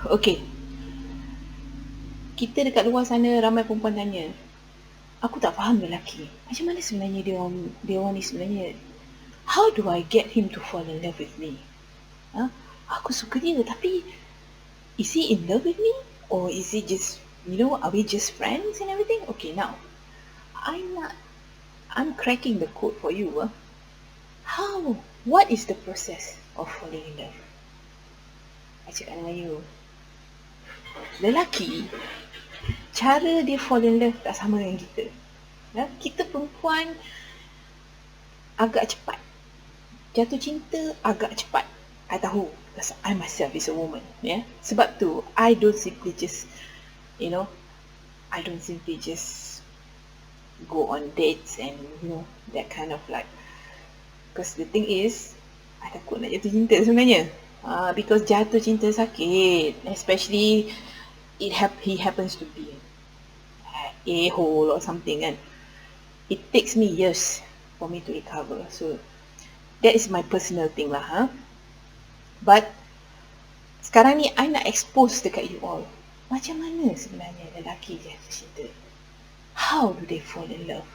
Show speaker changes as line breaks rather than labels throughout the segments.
Okay, kita dekat luar sana ramai perempuan tanya, aku tak faham lelaki. Macam mana sebenarnya dia ni sebenarnya? How do I get him to fall in love with me? Ha? Aku suka dia tapi is he in love with me? Or is he just, are we just friends and everything? Okay, now, I'm cracking the code for you. How? What is the process of falling in love? I cakap dengan you. Lelaki, cara dia fall in love tak sama dengan kita. Kita perempuan agak cepat. Jatuh cinta agak cepat. I tahu, because I myself is a woman. Sebab tu, I don't simply just go on dates and that kind of like, because the thing is, I takut nak jatuh cinta sebenarnya. Because jatuh cinta sakit, especially he happens to be a-hole or something kan. It takes me years for me to recover. So that is my personal thing lah. But sekarang ni I nak expose dekat you all, macam mana sebenarnya lelaki jatuh cinta. How do they fall in love?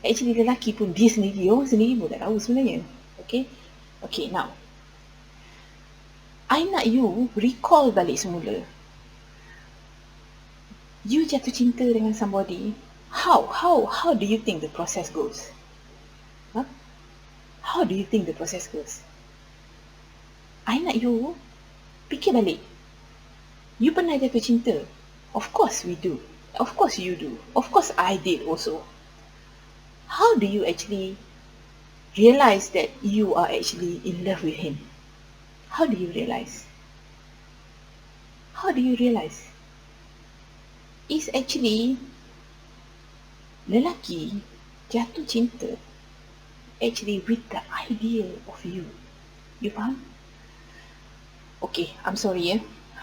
Actually lelaki pun dia sendiri, orang sendiri pun tak tahu sebenarnya. Okay, now I nak you recall balik semula. You jatuh cinta dengan somebody, how do you think the process goes? How do you think the process goes? I nak you fikir balik. You pernah jatuh cinta? Of course we do. Of course you do. Of course I did also. How do you actually realize that you are actually in love with him? How do you realize? How do you realize? It's actually lelaki jatuh cinta actually with the idea of you. You faham? Okay, I'm sorry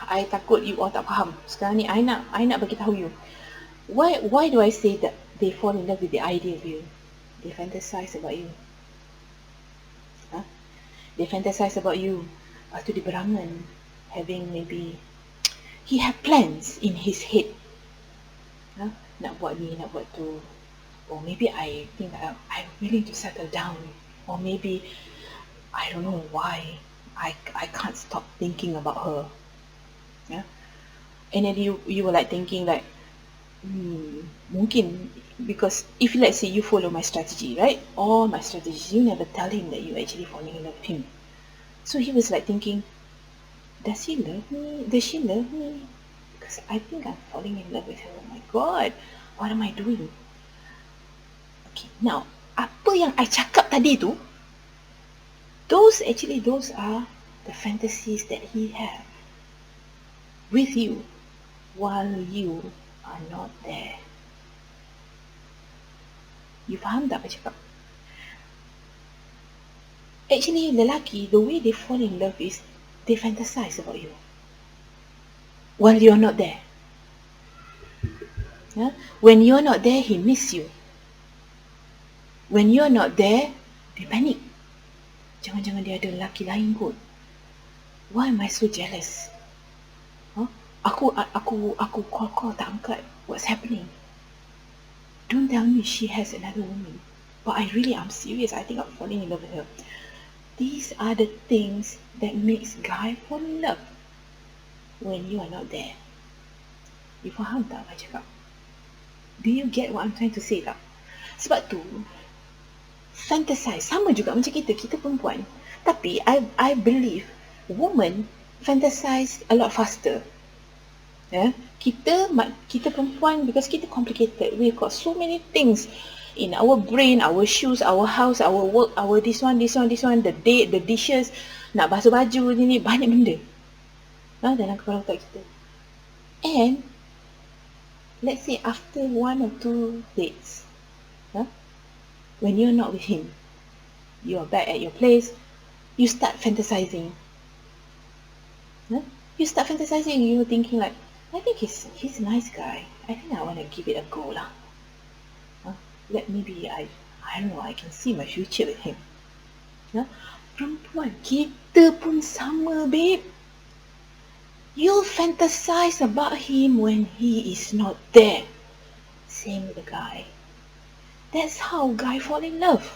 I takut you all tak faham. Sekarang ni I nak bagi tahu you. Why do I say that they fall in love with the idea of you? They fantasize about you. They fantasize about you. Lepas tu dia berangan, having maybe he have plans in his head. Nak buat ni, nak buat tu. Or maybe I think I'm willing to settle down. Or maybe I don't know why I can't stop thinking about her. And then you were like thinking like, mungkin because if let's say you follow my strategy, right? All my strategies, you never tell him that you actually falling in love with him. So he was like thinking, does he love me? Does she love me? Because I think I'm falling in love with her. Oh my God, what am I doing? Okay, now apa yang I cakap tadi tu, those are the fantasies that he have with you while you are not there. You faham tak apa cakap? Actually, lelaki, the way they fall in love is they fantasize about you while you're not there. When you're not there, he miss you. When you're not there, they panic. Jangan-jangan dia ada lelaki lain kot. Why am I so jealous? Aku call tak angkat. What's happening? Don't tell me she has another woman. But I'm serious. I think I'm falling in love with her. These are the things that makes guy fall in love when you are not there. You faham tak apa cakap? Do you get what I'm trying to say tak? Sebab tu fantasize sama juga macam kita perempuan. Tapi I believe women fantasize a lot faster. Kita perempuan, because kita complicated, we've got so many things in our brain, our shoes, our house, our work, our this one, the date, the dishes, nak basuh baju ni, banyak benda dalam kepala otak kita. And let's say after 1 or 2 dates, when you're not with him, you are back at your place, you start fantasizing. You're thinking like, I think he's a nice guy. I think I want to give it a go lah. Maybe I don't know, I can see my future with him. Perempuan, kita pun sama, babe. You'll fantasize about him when he is not there. Same with the guy. That's how guy fall in love.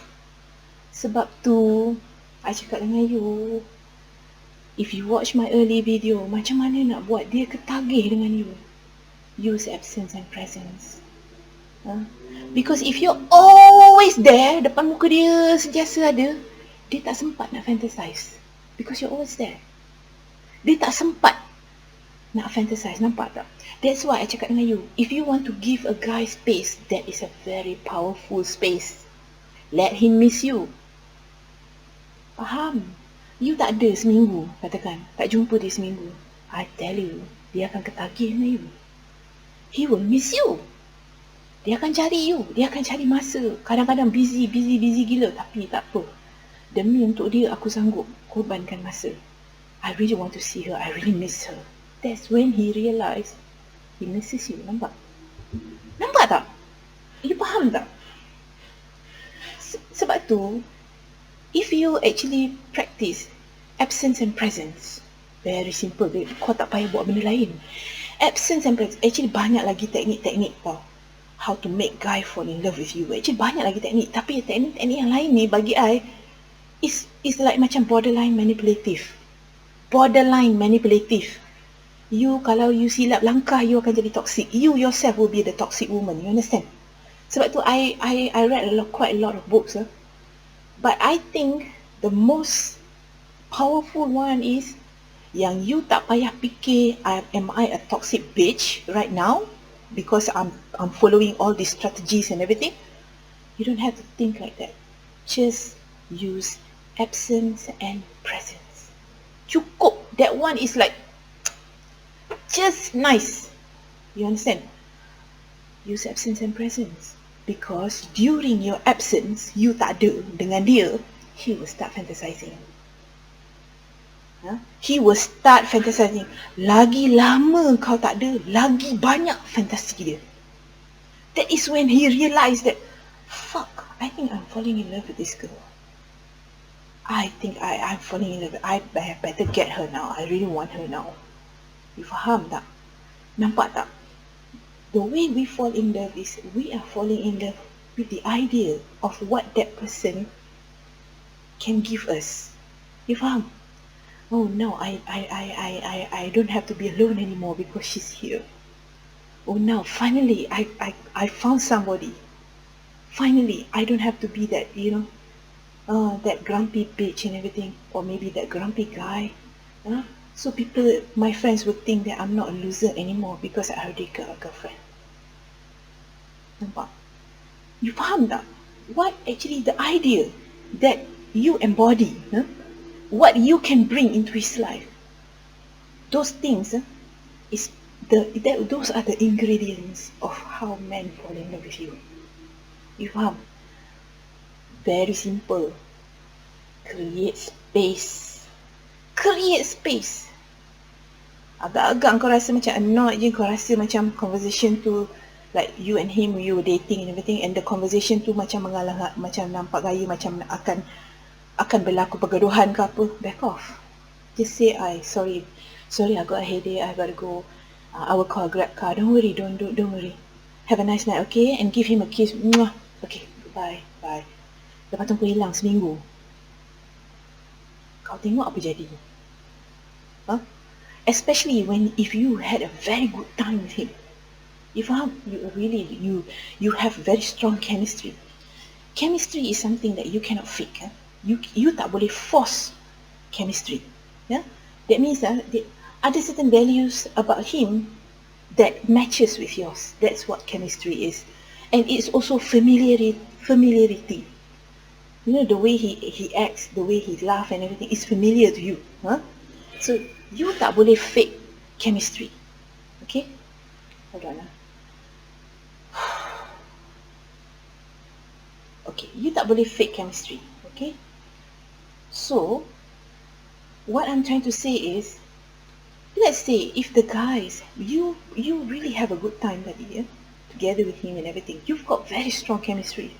Sebab tu, I cakap dengan you, if you watch my early video, macam mana nak buat dia ketagih dengan you? Use absence and presence. Because if you're always there, depan muka dia sentiasa ada, dia tak sempat nak fantasize. Because you're always there. Dia tak sempat nak fantasize, nampak tak? That's why I cakap dengan you, if you want to give a guy space, that is a very powerful space. Let him miss you. Faham? You tak ada seminggu, katakan, tak jumpa dia seminggu. I tell you, dia akan ketagih dengan you. He will miss you. Dia akan cari you, dia akan cari masa. Kadang-kadang busy gila, tapi tak apa. Demi untuk dia, aku sanggup korbankan masa. I really want to see her, I really miss her. That's when he realised he misses you. Nampak? Nampak tak? You faham tak? Sebab tu, if you actually practice absence and presence, very simple, kau tak payah buat benda lain. Absence and presence, actually banyak lagi teknik-teknik tau. How to make guy fall in love with you. Actually banyak lagi teknik, tapi teknik-teknik yang lain ni bagi I is like macam borderline manipulative. Borderline manipulative. You, kalau you silap langkah, you akan jadi toxic. You yourself will be the toxic woman. You understand? Sebab tu I read quite a lot of books. But I think the most powerful one is yang you tak payah fikir, am I a toxic bitch right now? Because I'm following all these strategies and everything. You don't have to think like that. Just use absence and presence. Cukup. That one is like just nice. You understand? Use absence and presence. Because during your absence, you tak ada dengan dia, he will start fantasizing. He will start fantasizing. Lagi lama kau tak ada, lagi banyak fantasi dia. That is when he realised that, fuck, I think I'm falling in love with this girl. I think I'm falling in love. I better get her now. I really want her now. You faham tak? Nampak tak? The way we fall in love is we are falling in love with the idea of what that person can give us. You faham? Oh no, I don't have to be alone anymore because she's here. Oh now, finally, I found somebody. Finally, I don't have to be that, that grumpy bitch and everything, or maybe that grumpy guy. So people, my friends would think that I'm not a loser anymore because I already got a girlfriend. Nampak? You faham tak? What actually the idea that you embody, what you can bring into his life. Those things those are the ingredients of how men fall in love with you. You faham? Very simple. Create space. Create space. Agak-agak kau rasa macam annoyed je, kau rasa macam conversation tu, like you and him, you were dating and everything, and the conversation tu macam mengalah, macam nampak gaya macam akan berlaku pergaduhan ke apa, back off. Just say, sorry, I got a headache, I gotta go. I will call a Grab car. Don't worry, don't worry. Have a nice night, okay? And give him a kiss. Mwah. Okay, goodbye, bye. Lepas tu kau hilang seminggu. Kau tengok apa jadi. Especially if you had a very good time with him. If you have very strong chemistry. Chemistry is something that you cannot fake. You tak boleh force chemistry. That means ada certain values about him that matches with yours. That's what chemistry is. And it's also familiarity. The way he acts, the way he laughs and everything is familiar to you. So you tak boleh fake chemistry. Okay? Hold on. Okay, you tak boleh fake chemistry. Okay? So, what I'm trying to say is, let's say if the guys, you really have a good time together with him and everything, you've got very strong chemistry,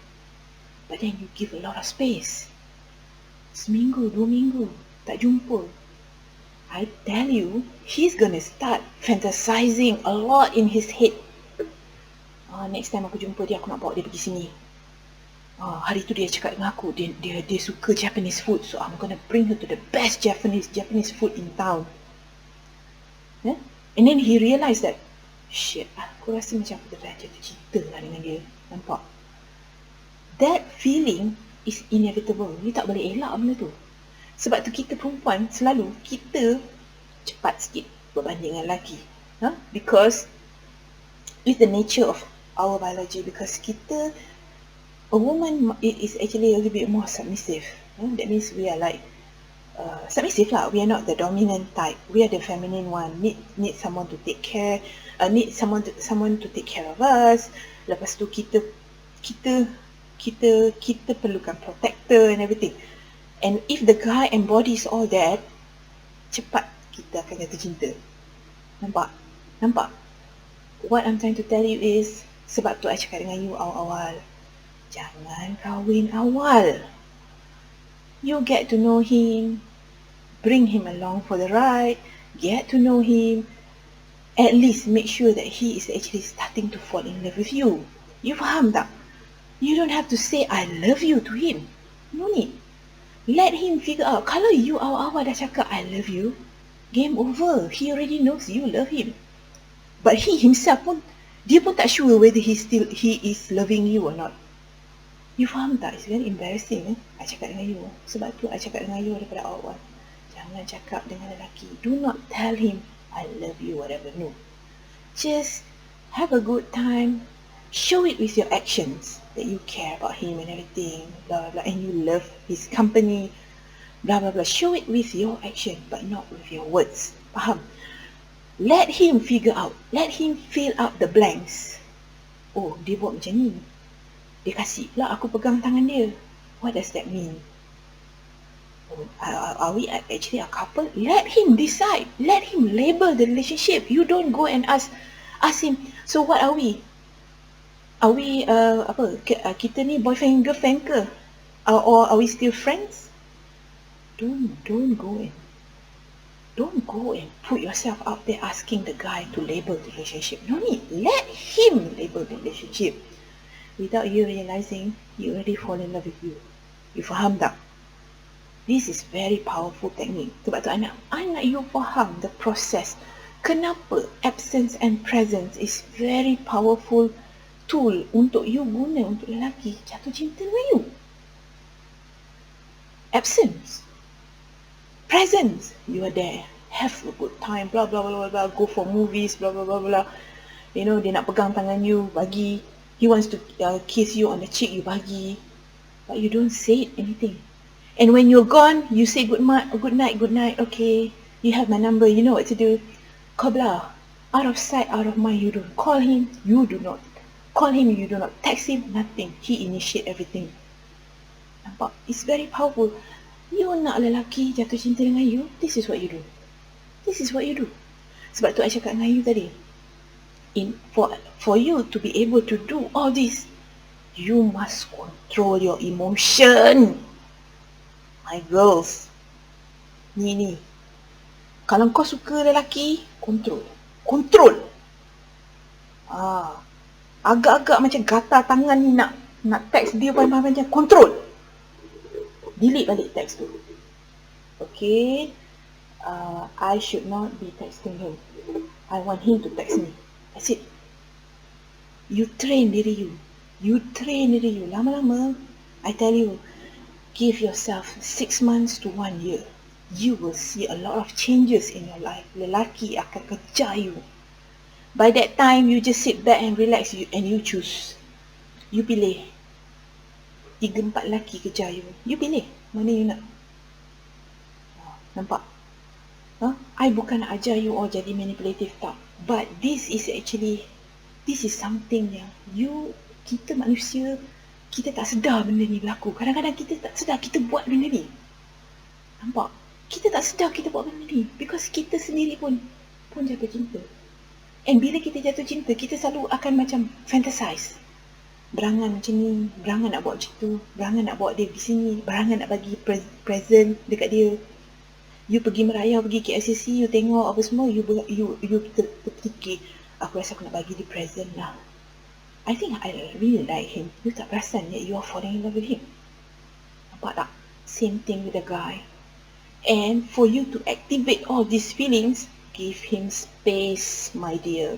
but then you give a lot of space. Seminggu, 2 minggu, tak jumpa. I tell you, he's gonna start fantasizing a lot in his head. Next time aku jumpa dia, aku nak bawa dia pergi sini. Hari tu dia cakap dengan aku, dia suka Japanese food, so I'm gonna bring her to the best Japanese food in town. And then he realised that, shit, aku rasa macam aku dah jatuh cinta lah dengan dia. Nampak? That feeling is inevitable. You tak boleh elak benda tu. Sebab tu kita perempuan selalu, kita cepat sikit berbanding dengan lelaki. Because with the nature of our biology, because a woman is actually a little bit more submissive. That means we are like submissive lah. We are not the dominant type. We are the feminine one. Need someone to take care. Need someone to take care of us. Lepas tu kita perlukan protector and everything. And if the guy embodies all that, cepat kita akan jatuh cinta. Nampak? What I'm trying to tell you is, sebab tu I cakap dengan you awal-awal, jangan kahwin awal. You get to know him, bring him along for the ride, get to know him, at least make sure that he is actually starting to fall in love with you. You faham tak? You don't have to say I love you to him. No need. Let him figure out. Kalau you awal-awal dah cakap I love you, game over. He already knows you love him. But he himself pun, dia pun tak sure whether he is loving you or not. You faham tak? It's very embarrassing. I cakap dengan you. Sebab tu I cakap dengan you daripada awal. Jangan cakap dengan lelaki. Do not tell him I love you, whatever. No. Just have a good time. Show it with your actions that you care about him and everything, blah, blah, blah, and you love his company, blah, blah, blah. Show it with your action, but not with your words. Faham? Let him figure out. Let him fill out the blanks. Oh, dia buat macam ni. Dia kasih pula aku pegang tangan dia. What does that mean? Are we actually a couple? Let him decide. Let him label the relationship. You don't go and ask him, so what are we? Are we kita ni boyfriend girlfriend ke? Or are we still friends? Don't go and put yourself out there asking the guy to label the relationship. No need. Let him label the relationship. Without you realizing, he already fall in love with you. You faham tak? This is very powerful technique. Sebab tu I nak you faham the process. Kenapa absence and presence is very powerful tool untuk you guna untuk lelaki jatuh cinta dengan you. Absence. Presence. You are there. Have a good time. Blah, blah, blah, blah, blah. Go for movies. Blah, blah, blah, blah. You know, dia nak pegang tangan you, bagi. He wants to kiss you on the cheek, you bagi. But you don't say anything. And when you're gone, you say good night, okay. You have my number, you know what to do. Qabla. Out of sight, out of mind. You don't call him. You do not call him. You do not text him. Nothing. He initiate everything. Nampak? It's very powerful. You nak lelaki jatuh cinta dengan you, this is what you do. This is what you do. Sebab tu I cakap dengan you tadi. For you to be able to do all this, you must control your emotion. My girls. Ni. Kalau kau suka lelaki, control. Agak-agak macam gatal tangan ni nak text dia macam control. Delete balik text tu. Okay. I should not be texting him. I want him to text me. That's it. You train diri you. Lama-lama, I tell you, give yourself 6 months to 1 year. You will see a lot of changes in your life. Lelaki akan kejar you. By that time, you just sit back and relax and you choose. You pilih. 3-4 lelaki kejar you. You pilih. Mana you nak? Nampak? I bukan nak ajar you all jadi manipulative tak. But this is something yang kita manusia, kita tak sedar benda ni berlaku. Kadang-kadang kita tak sedar kita buat benda ni. Nampak? Kita tak sedar kita buat benda ni. Because kita sendiri pun jatuh cinta. And bila kita jatuh cinta, kita selalu akan macam fantasize. Berangan macam ni, berangan nak buat macam tu, berangan nak bawa dia pergi sini, berangan nak bagi present dekat dia. You pergi merayau, pergi KLCC, you tengok apa semua, you terfikir, aku rasa aku nak bagi dia present lah. I think I really like him. You tak perasan that you are falling in love with him. Nampak tak? Same thing with the guy. And for you to activate all these feelings, give him space, my dear.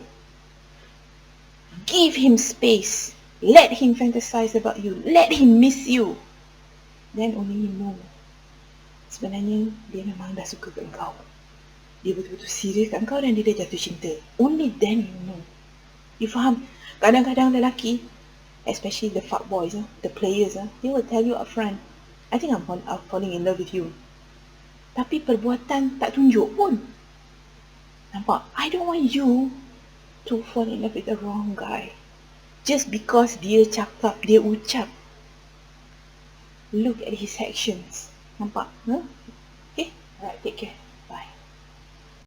Give him space. Let him fantasize about you. Let him miss you. Then only you know. Sebenarnya, dia memang dah suka kat kau. Dia betul-betul serius kat kau dan dia dah jatuh cinta. Only then you know. You faham? Kadang-kadang lelaki, especially the fuck boys, the players, they will tell you up front, I think I'm falling in love with you. Tapi perbuatan tak tunjuk pun. Nampak? I don't want you to fall in love with the wrong guy. Just because dia cakap, dia ucap. Look at his actions. Nampak? Huh? Okay? Alright, take care.